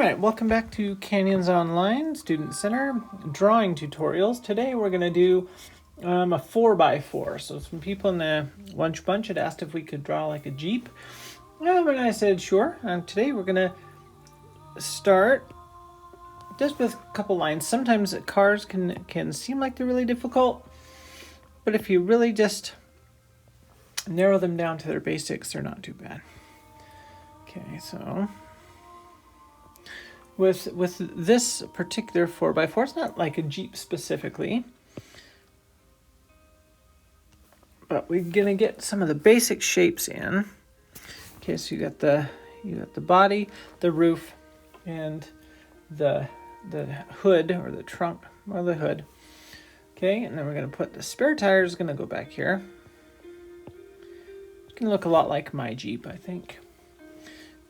Alright, welcome back to Canyons Online Student Center drawing tutorials. Today we're going to do a 4x4. So some people in the lunch bunch had asked if we could draw like a Jeep. And I said sure. And today we're going to start just with a couple lines. Sometimes cars can seem like they're really difficult, but if you really just narrow them down to their basics, they're not too bad. Okay, so with this particular 4x4, it's not like a Jeep specifically, but we're gonna get some of the basic shapes in. Okay, so you got the body, the roof, and the hood, or the trunk, or the hood. Okay, and then we're gonna put the spare tires. Gonna go back here. It's gonna look a lot like my Jeep, I think.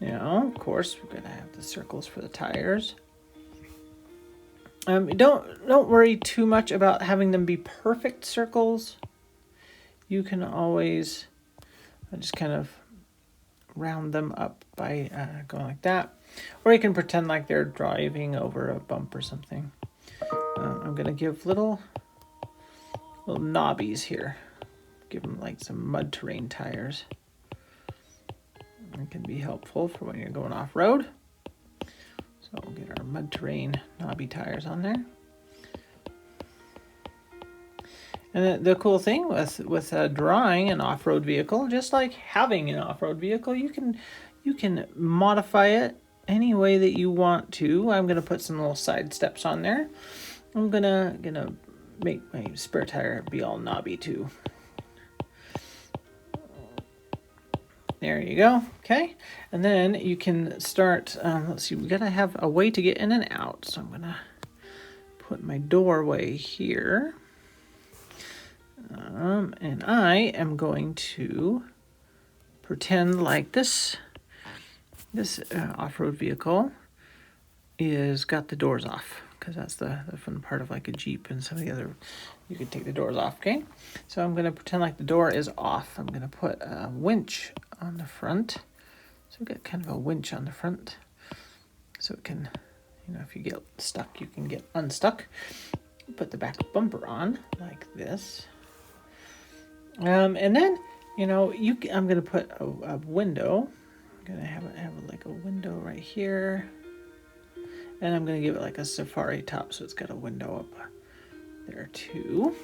Now, of course, we're gonna have the circles for the tires. Don't worry too much about having them be perfect circles. You can always just kind of round them up by going like that, or you can pretend like they're driving over a bump or something. I'm gonna give little knobbies here. Give them like some mud terrain tires. It can be helpful for when you're going off-road. So we'll get our mud terrain knobby tires on there. And the cool thing with drawing an off-road vehicle, just like having an off-road vehicle, you can modify it any way that you want to. I'm gonna put some little side steps on there. I'm gonna make my spare tire be all knobby too. There you go. Okay, and then you can start. Let's see, we gotta have a way to get in and out. So I'm gonna put my doorway here, and I am going to pretend like this off-road vehicle is got the doors off, because that's the fun part of like a Jeep and some of the other. You can take the doors off. Okay, so I'm gonna pretend like the door is off. I'm gonna put a winch on the front. So we've got kind of a winch on the front, so it can, if you get stuck, you can get unstuck. Put the back bumper on like this, and then I'm gonna put a window. I'm gonna have like a window right here, and I'm gonna give it like a safari top, so it's got a window up there too.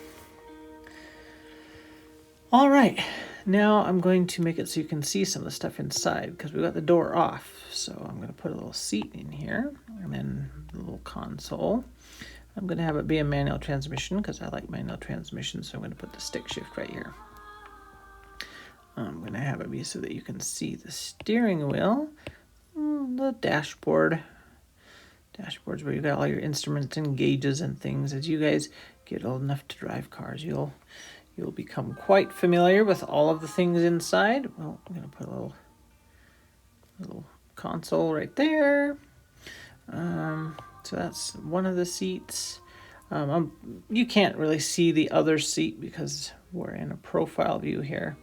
All right, now I'm going to make it so you can see some of the stuff inside, because we got the door off. So I'm going to put a little seat in here, and then a little console. I'm going to have it be a manual transmission, because I like manual transmission, so I'm going to put the stick shift right here. I'm going to have it be so that you can see the steering wheel, the dashboard. Dashboard's where you got all your instruments and gauges and things. As you guys get old enough to drive cars, you'll become quite familiar with all of the things inside. Well, I'm going to put a little console right there. So that's one of the seats. You can't really see the other seat because we're in a profile view here.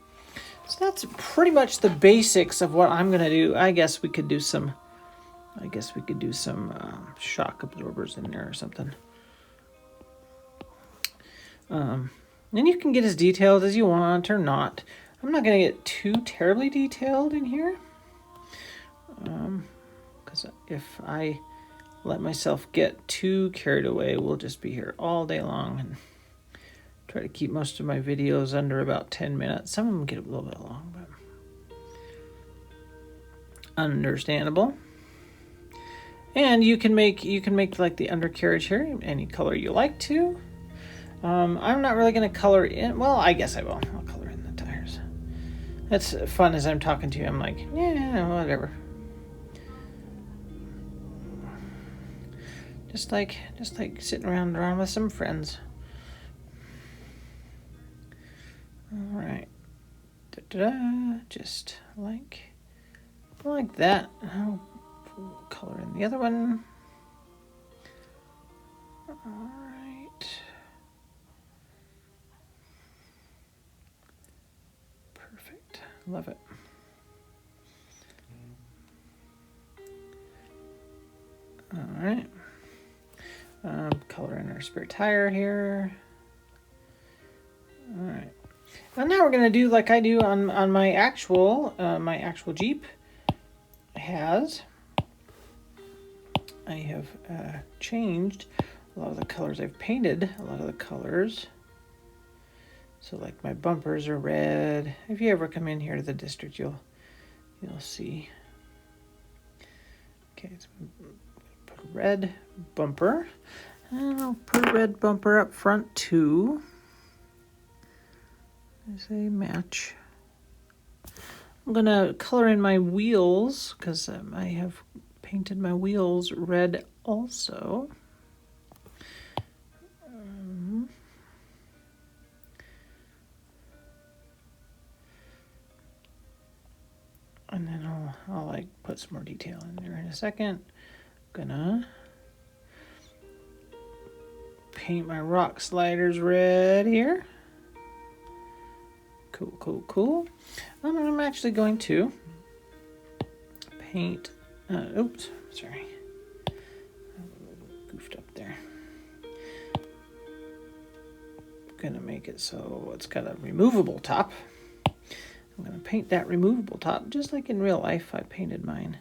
So that's pretty much the basics of what I'm going to do. I guess we could do some shock absorbers in there or something. And you can get as detailed as you want or not. I'm not going to get too terribly detailed in here, because if I let myself get too carried away, we'll just be here all day long and try to keep most of my videos under about 10 minutes. Some of them get a little bit long, but understandable. And you can make like the undercarriage here any color you like to. I'm not really going to color in. Well, I guess I will. I'll color in the tires. That's fun. As I'm talking to you, I'm like, yeah, whatever. Just like sitting around with some friends. All right. Just like that. I'll color in the other one. All right. Love it. All right. Color in our spare tire here. All right. And now we're gonna do like I do on my actual Jeep. I have changed a lot of the colors. I've painted a lot of the colors. So like my bumpers are red. If you ever come in here to the district, you'll see. Okay, so put a red bumper. And I'll put a red bumper up front too. As a match. I'm gonna color in my wheels because I have painted my wheels red also. And then I'll like put some more detail in there in a second. Gonna paint my rock sliders red here. Cool. I'm actually going to paint, oops, sorry. Goofed up there. Gonna make it so it's got a removable top. I'm gonna paint that removable top just like in real life. I painted mine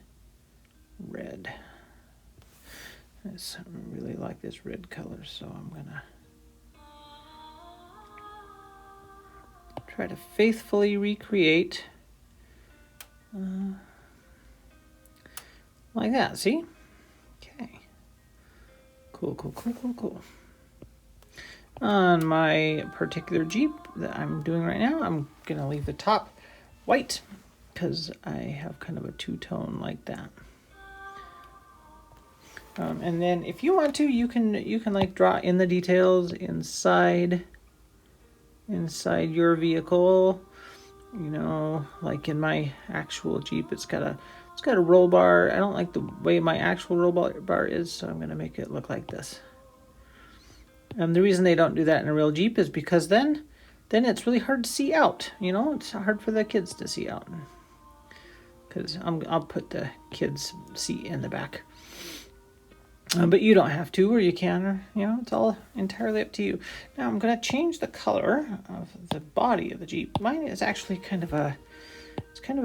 red. I really like this red color, so I'm gonna try to faithfully recreate like that. See? Okay. Cool. On my particular Jeep that I'm doing right now, I'm gonna leave the top white because I have kind of a two-tone like that. And then if you want to, you can like draw in the details inside your vehicle. You know, like in my actual Jeep, it's got a roll bar. I don't like the way my actual roll bar is, so I'm gonna make it look like this. The reason they don't do that in a real Jeep is because then it's really hard to see out. You know, it's hard for the kids to see out. Because I'll put the kids' seat in the back. But you don't have to, or you can, or, you know, it's all entirely up to you. Now I'm going to change the color of the body of the Jeep. Mine is actually kind of a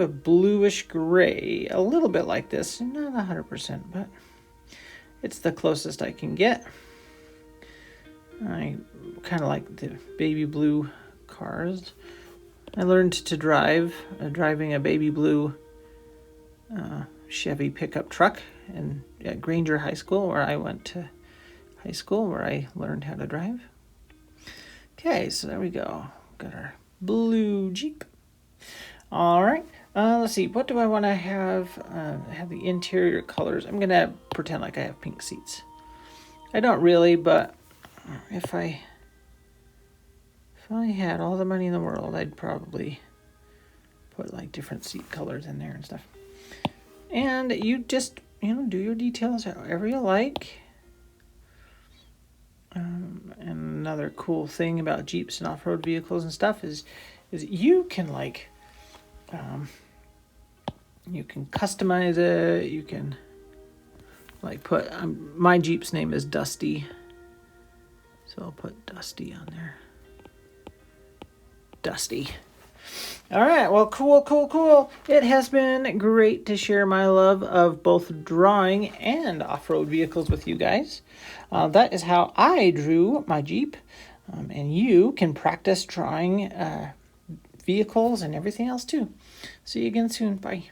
bluish gray, a little bit like this, not 100%, but it's the closest I can get. I kind of like the baby blue cars. I learned to drive, driving a baby blue Chevy pickup truck at Granger High School, where I went to high school, where I learned how to drive. Okay, so there we go. Got our blue Jeep. All right, let's see. What do I want to have? Have the interior colors. I'm gonna pretend like I have pink seats. I don't really, but if I had all the money in the world, I'd probably put like different seat colors in there and stuff. And you just, you know, do your details however you like. And another cool thing about Jeeps and off-road vehicles and stuff is you can like, you can customize it. You can like put, my Jeep's name is Dusty. So I'll put Dusty on there. Dusty. All right, well, cool. It has been great to share my love of both drawing and off-road vehicles with you guys. That is how I drew my Jeep, and you can practice drawing vehicles and everything else too. See you again soon. Bye.